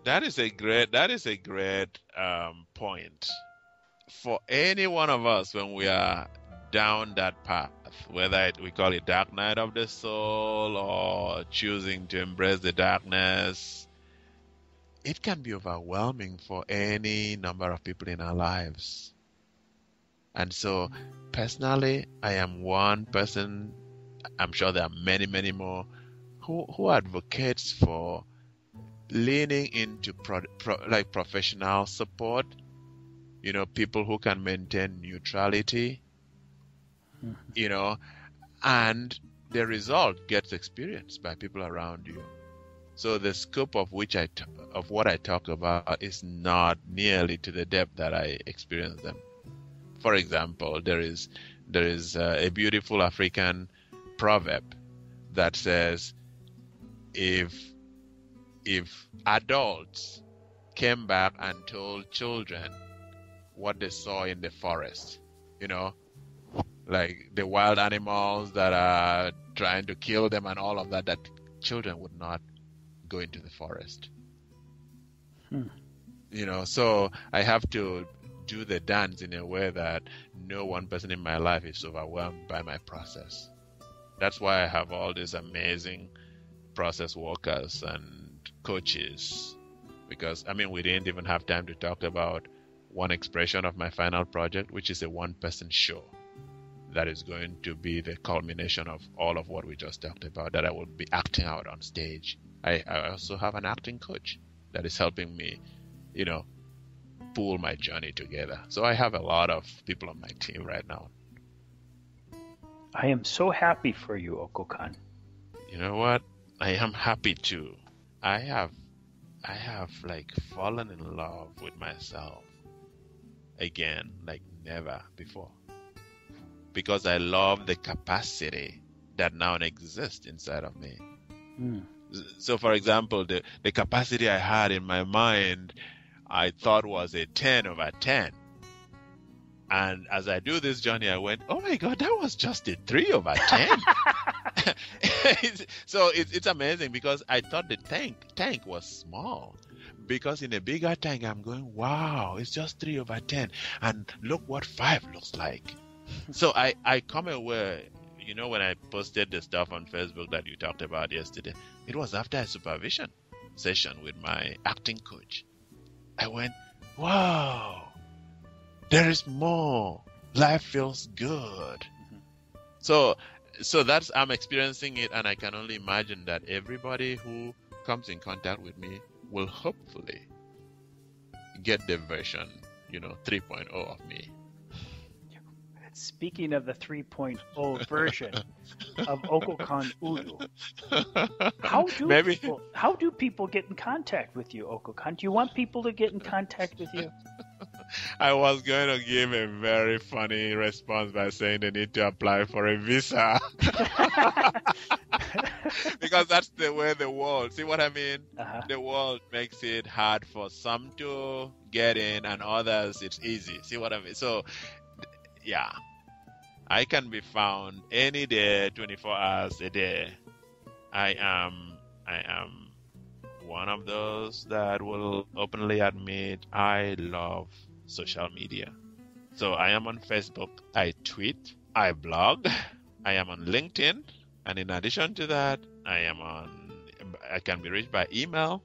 that is a great point for any one of us when we are down that path, whether we call it dark night of the soul or choosing to embrace the darkness. It can be overwhelming for any number of people in our lives. And so, personally, I am one person. I'm sure there are many, many more who advocates for leaning into like professional support. People who can maintain neutrality. And the result gets experienced by people around you. So the scope of what I talk about is not nearly to the depth that I experience them. For example, there is a beautiful African proverb that says, if adults came back and told children what they saw in the forest, like the wild animals that are trying to kill them and all of that, that children would not go into the forest. So I have to do the dance in a way that no one person in my life is overwhelmed by my process. That's why I have all these amazing process workers and coaches, because we didn't even have time to talk about one expression of my final project, which is a one-person show that is going to be the culmination of all of what we just talked about, that I will be acting out on stage. I also have an acting coach that is helping me, pull my journey together. So I have a lot of people on my team right now. I am so happy for you, Okokon. You know what? I am happy too. I have like fallen in love with myself again, like never before. Because I love the capacity that now exists inside of me. So, for example, the capacity I had in my mind, I thought was a 10 over 10. And as I do this journey, I went, oh my God, that was just a 3 over 10. So it's amazing, because I thought the tank was small. Because in a bigger tank, I'm going, wow, it's just 3 over 10. And look what 5 looks like. So I come away, when I posted the stuff on Facebook that you talked about yesterday, it was after a supervision session with my acting coach. I went, wow, there is more. Life feels good. So that's, I'm experiencing it, and I can only imagine that everybody who comes in contact with me will hopefully get the version, 3.0 of me. Speaking of the 3.0 version of Okokon Udo, how do people get in contact with you, Okokon? Do you want people to get in contact with you? I was going to give a very funny response by saying they need to apply for a visa. Because that's the way the world, see what I mean? The world makes it hard for some to get in, and others it's easy. See what I mean? So, yeah, I can be found any day, 24 hours a day. I am one of those that will openly admit I love social media. So I am on Facebook, I tweet, I blog, I am on LinkedIn, and in addition to that, I can be reached by email.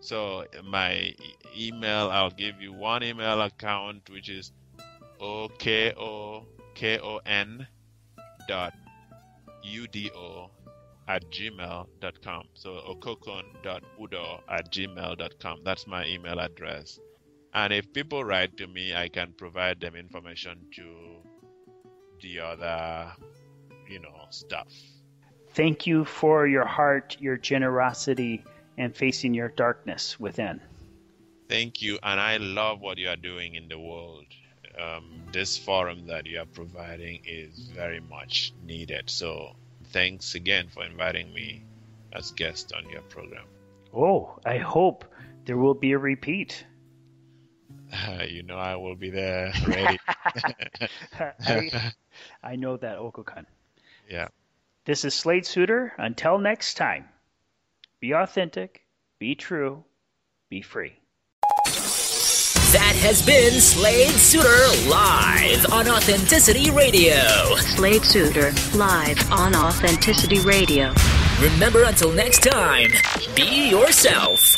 So my email, I'll give you one email account, which is okokon.udo@gmail.com. So okokon.udo@gmail.com. That's my email address. And if people write to me, I can provide them information to the other, stuff. Thank you for your heart, your generosity, and facing your darkness within. Thank you. And I love what you are doing in the world. This forum that you are providing is very much needed. So thanks again for inviting me as guest on your program. Oh, I hope there will be a repeat. I will be there ready. I know that, Okokon. Yeah. This is Slade Suter. Until next time, be authentic, be true, be free. That has been Slade Suter live on Authenticity Radio. Slade Suter live on Authenticity Radio. Remember, until next time, be yourself.